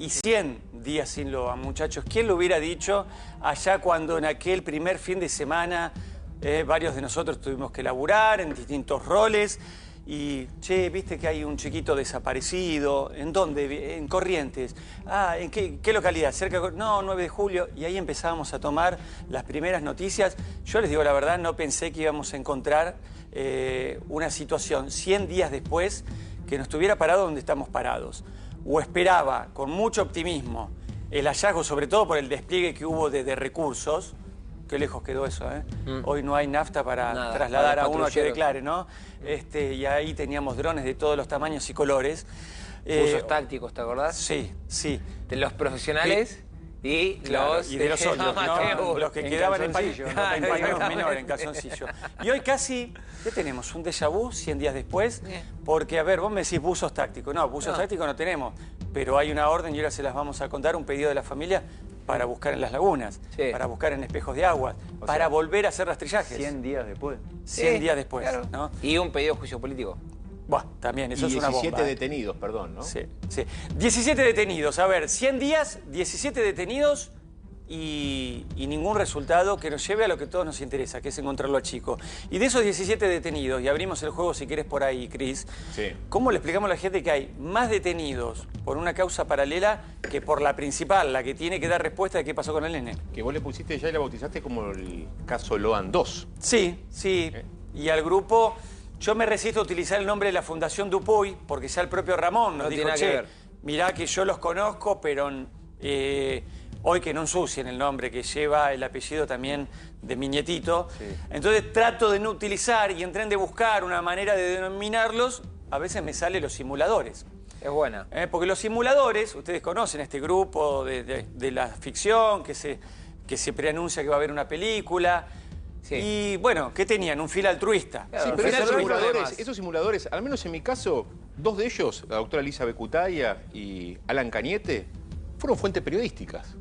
y 100 días sin Loan, muchachos. ¿Quién lo hubiera dicho allá cuando en aquel primer fin de semana varios de nosotros tuvimos que laburar en distintos roles? Y, che, viste que hay un chiquito desaparecido. ¿En dónde? En Corrientes. Ah, ¿en qué localidad? Cerca de... No, 9 de julio. Y ahí empezábamos a tomar las primeras noticias. Yo les digo la verdad, no pensé que íbamos a encontrar una situación 100 días después que nos tuviera parado donde estamos parados. O esperaba con mucho optimismo el hallazgo, sobre todo por el despliegue que hubo de recursos. Qué lejos quedó eso, ¿eh? Hoy no hay nafta para trasladar a uno a que declare, ¿no? Y ahí teníamos drones de todos los tamaños y colores. Usos tácticos, ¿te acordás? Sí, sí. De los profesionales y claro, los... y de los otros, ¿no? Los que quedaban en paños menor, en calzoncillo. Y hoy casi, ¿qué tenemos? Un déjà vu 100 días después. Porque, a ver, vos me decís buzos tácticos. No, buzos tácticos no tenemos. Pero hay una orden y ahora se las vamos a contar, un pedido de la familia para buscar en las lagunas, para buscar en espejos de agua, para volver a hacer rastrillajes. 100 días después. 100 días después, claro. ¿no? Y un pedido de juicio político. Buah, también, eso es una bomba. 17 detenidos, perdón, ¿no? Sí, sí. 17 detenidos, a ver, 100 días, 17 detenidos y ningún resultado que nos lleve a lo que a todos nos interesa, que es encontrarlo al chico. Y de esos 17 detenidos, y abrimos el juego si querés por ahí, Cris, ¿cómo le explicamos a la gente que hay más detenidos por una causa paralela que por la principal, la que tiene que dar respuesta de qué pasó con el nene? Que vos le pusiste ya y la bautizaste como el caso Loan 2. Sí, sí. Y al grupo, yo me resisto a utilizar el nombre de la Fundación Dupuy, porque ya el propio Ramón nos dijo, che, mirá que yo los conozco, pero hoy que no ensucien el nombre que lleva el apellido también de mi nietito. Entonces trato de no utilizar y en tren de buscar una manera de denominarlos, a veces me salen los simuladores. Es buena. Porque los simuladores, ustedes conocen este grupo de la ficción, que se preanuncia que va a haber una película. Y bueno, ¿qué tenían? Un fin altruista. Claro, sí, pero esos simuladores, al menos en mi caso, dos de ellos, la doctora Elisa Becutaya y Alan Cañete, fueron fuentes periodísticas.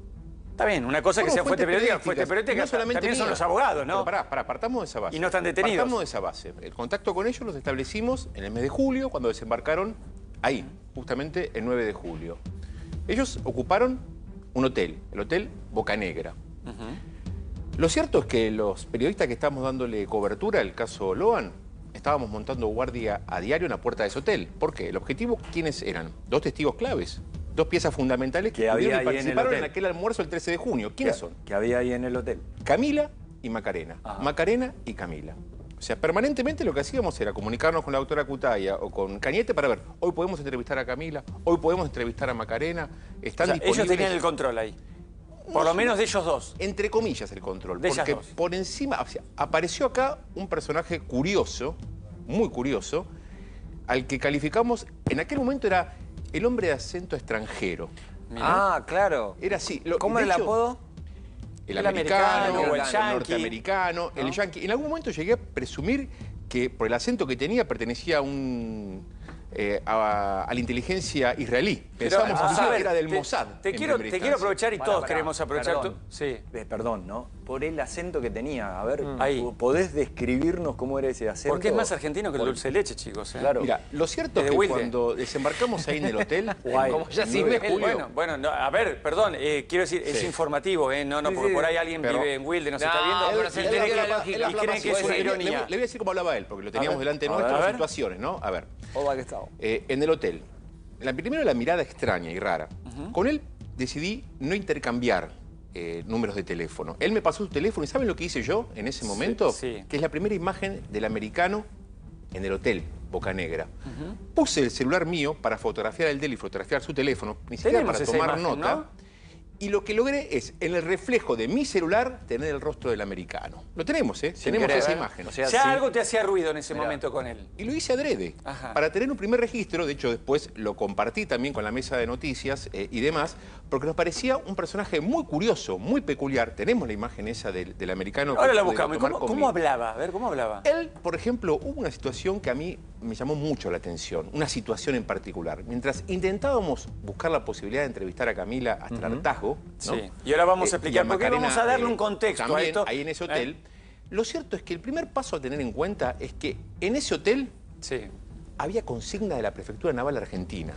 Está bien, una cosa que sea fuente periodística, no solamente también son los abogados, ¿no? Pero partamos de esa base. Y no están detenidos. Partamos de esa base. El contacto con ellos los establecimos en el mes de julio, cuando desembarcaron ahí, justamente el 9 de julio. Ellos ocuparon un hotel, el Hotel Bocanegra. Lo cierto es que los periodistas que estábamos dándole cobertura al caso Loan, estábamos montando guardia a diario en la puerta de ese hotel. ¿Por qué? El objetivo, ¿quiénes eran? Dos testigos claves. Dos piezas fundamentales que participaron en aquel almuerzo el 13 de junio. ¿Quiénes son? Que había ahí en el hotel. Camila y Macarena. Macarena y Camila. O sea, permanentemente lo que hacíamos era comunicarnos con la doctora Cutaya o con Cañete para ver, hoy podemos entrevistar a Camila, hoy podemos entrevistar a Macarena. Están disponibles. Ellos tenían el control ahí. Por lo menos de ellos dos. Entre comillas el control. De porque ellas dos. Por encima, o sea, apareció acá un personaje curioso, muy curioso, al que calificamos, en aquel momento era el hombre de acento extranjero. Ah, claro. Era así. ¿Cómo era el apodo? El americano, o el el yankee, norteamericano, ¿no? El yankee. En algún momento llegué a presumir que por el acento que tenía pertenecía a a la inteligencia israelí. Pensábamos que era del Mossad. Te quiero aprovechar y todos queremos aprovechar. Perdón, ¿no? Por el acento que tenía. A ver, ahí. ¿podés describirnos cómo era ese acento? Porque es más argentino que el dulce de leche, chicos. Claro. Mira, lo cierto es que cuando desembarcamos ahí en el hotel, como ya sí me Julio. Bueno, no, a ver, perdón, quiero decir, es informativo, no, porque por ahí alguien vive en Wilde, nos está viendo, y creen que es una ironía. Le voy a decir cómo hablaba él, porque lo teníamos delante nuestro, las situaciones, ¿no? A ver. En el hotel, primero la mirada extraña y rara. Con él decidí no intercambiar números de teléfono. Él me pasó su teléfono y ¿saben lo que hice yo en ese momento? Que es la primera imagen del americano en el hotel Bocanegra. Puse el celular mío para fotografiar el de él y fotografiar su teléfono, ni siquiera para tomar nota. ¿No? Y lo que logré es, en el reflejo de mi celular, tener el rostro del americano. Lo tenemos, ¿eh? Tenemos esa imagen. O sea, algo te hacía ruido en ese momento con él. Y lo hice adrede, para tener un primer registro. De hecho, después lo compartí también con la mesa de noticias y demás, porque nos parecía un personaje muy curioso, muy peculiar. Tenemos la imagen esa del americano. Ahora la buscamos. ¿Cómo hablaba? A ver, ¿cómo hablaba? Él, por ejemplo, hubo una situación que a mí me llamó mucho la atención, una situación en particular. Mientras intentábamos buscar la posibilidad de entrevistar a Camila hasta el hartazgo, ¿no? Sí. Y ahora vamos a explicar por qué vamos a darle un contexto también, a esto. Ahí en ese hotel. Lo cierto es que el primer paso a tener en cuenta es que en ese hotel había consigna de la Prefectura Naval Argentina.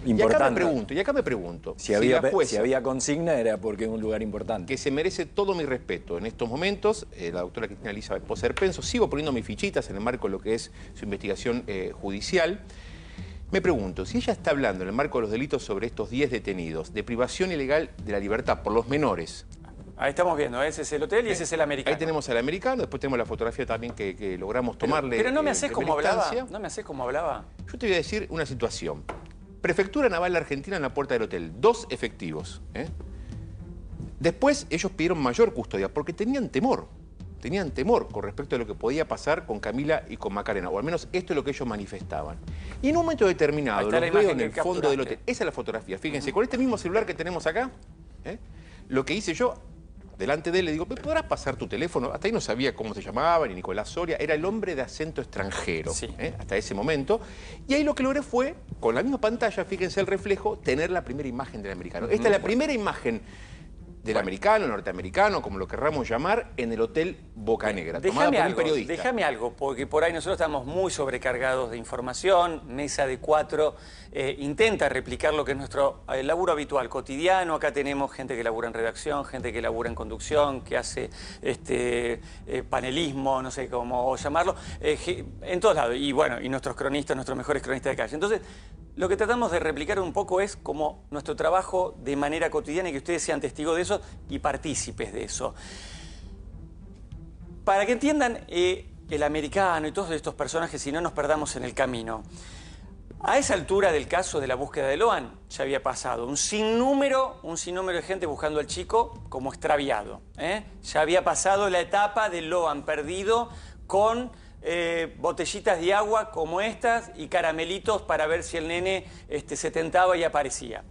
Importante. Y acá me pregunto, Si había, la jueza, si había consigna era porque es un lugar importante. que se merece todo mi respeto en estos momentos, la doctora Cristina Elizabeth Poser Penso, sigo poniendo mis fichitas en el marco de lo que es su investigación judicial. Me pregunto, si ella está hablando en el marco de los delitos sobre estos 10 detenidos, de privación ilegal de la libertad por los menores. Ahí estamos viendo, ese es el hotel y ese es el americano. Ahí tenemos al americano, después tenemos la fotografía también que logramos tomarle. Pero no me haces como hablaba. instancia. No me haces como hablaba. Yo te voy a decir una situación. Prefectura Naval Argentina en la puerta del hotel. 2 efectivos. Después ellos pidieron mayor custodia porque tenían temor. Tenían temor con respecto a lo que podía pasar con Camila y con Macarena. O al menos esto es lo que ellos manifestaban. Y en un momento determinado, los veo en el fondo del hotel. Esa es la fotografía. Fíjense, con este mismo celular que tenemos acá, lo que hice yo, delante de él le digo, ¿me podrás pasar tu teléfono? Hasta ahí no sabía cómo se llamaba, ni Nicolás Soria. Era el hombre de acento extranjero, sí. Hasta ese momento. Y ahí lo que logré fue, con la misma pantalla, fíjense el reflejo, tener la primera imagen del americano. Esta es la primera imagen del americano, norteamericano, como lo querramos llamar, en el Hotel Bocanegra, tomada por un periodista. Déjame algo, porque por ahí nosotros estamos muy sobrecargados de información, Mesa de 4 intenta replicar lo que es nuestro laburo habitual, cotidiano. Acá tenemos gente que labura en redacción, gente que labura en conducción, que hace panelismo, no sé cómo llamarlo, en todos lados. Y bueno, y nuestros cronistas, nuestros mejores cronistas de calle. Entonces, lo que tratamos de replicar un poco es como nuestro trabajo de manera cotidiana y que ustedes sean testigos de eso y partícipes de eso. Para que entiendan el americano y todos estos personajes, si no nos perdamos en el camino. A esa altura del caso de la búsqueda de Loan ya había pasado un sinnúmero de gente buscando al chico como extraviado. Ya había pasado la etapa de Loan perdido con botellitas de agua como estas y caramelitos para ver si el nene se tentaba y aparecía.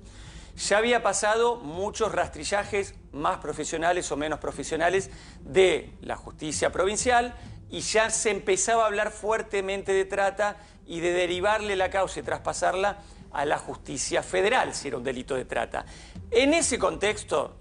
Ya había pasado muchos rastrillajes más profesionales o menos profesionales de la justicia provincial y ya se empezaba a hablar fuertemente de trata y de derivarle la causa y traspasarla a la justicia federal si era un delito de trata. En ese contexto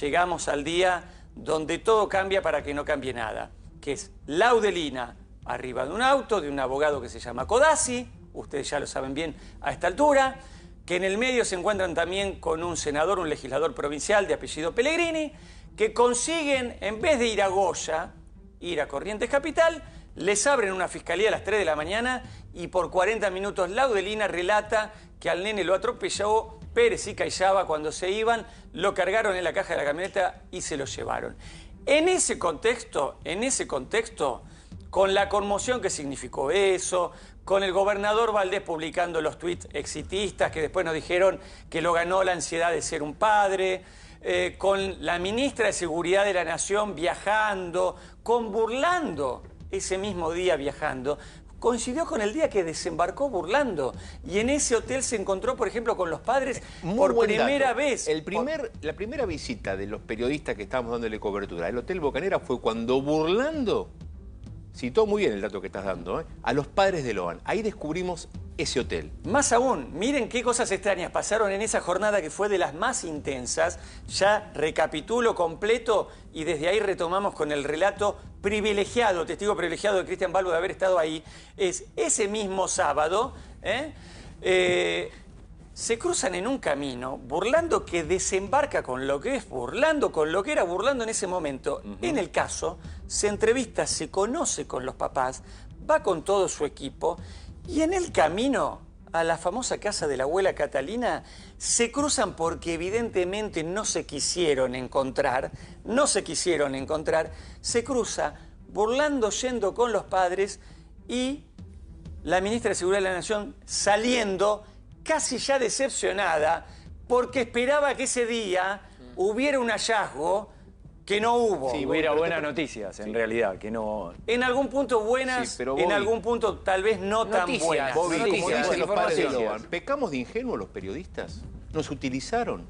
llegamos al día donde todo cambia para que no cambie nada, que es Laudelina arriba de un auto de un abogado que se llama Codazzi, ustedes ya lo saben bien a esta altura, que en el medio se encuentran también con un senador, un legislador provincial de apellido Pellegrini, que consiguen, en vez de ir a Goya, ir a Corrientes Capital, les abren una fiscalía a las 3 de la mañana y por 40 minutos Laudelina relata que al nene lo atropelló Pérez y Cayaba cuando se iban, lo cargaron en la caja de la camioneta y se lo llevaron. En ese contexto, con la conmoción que significó eso, con el gobernador Valdés publicando los tuits exitistas que después nos dijeron que lo ganó la ansiedad de ser un padre, con la ministra de Seguridad de la Nación viajando, con Burlando ese mismo día viajando, coincidió con el día que desembarcó Burlando. Y en ese hotel se encontró, por ejemplo, con los padres por primera vez. La primera visita de los periodistas que estábamos dándole cobertura al Hotel Bocanegra fue cuando Burlando citó muy bien el dato que estás dando, a los padres de Loan. Ahí descubrimos ese hotel. Más aún, miren qué cosas extrañas pasaron en esa jornada que fue de las más intensas. Ya recapitulo completo y desde ahí retomamos con el relato privilegiado, testigo privilegiado de Cristian Balbo de haber estado ahí. Es ese mismo sábado, se cruzan en un camino, Burlando que desembarca con lo que es Burlando, con lo que era Burlando en ese momento. En el caso, se entrevista, se conoce con los papás, va con todo su equipo y en el camino a la famosa casa de la abuela Catalina se cruzan porque evidentemente no se quisieron encontrar, se cruza Burlando yendo con los padres y la ministra de Seguridad de la Nación saliendo casi ya decepcionada, porque esperaba que ese día hubiera un hallazgo que no hubo. Sí, hubiera buenas noticias, en realidad, que no... En algún punto buenas, sí, pero en algún punto tal vez no tan buenas. Bobby, como dicen los padres de Noticias. Loan, ¿pecamos de ingenuos los periodistas? Nos utilizaron.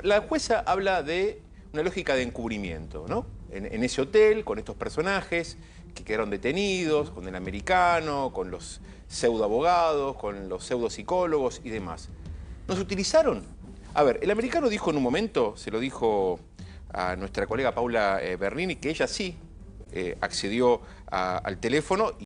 La jueza habla de una lógica de encubrimiento, ¿no? En ese hotel, con estos personajes que quedaron detenidos, con el americano, con los pseudoabogados, con los pseudopsicólogos y demás. Nos utilizaron. A ver, el americano dijo en un momento, se lo dijo a nuestra colega Paula Bernini, que ella sí accedió al teléfono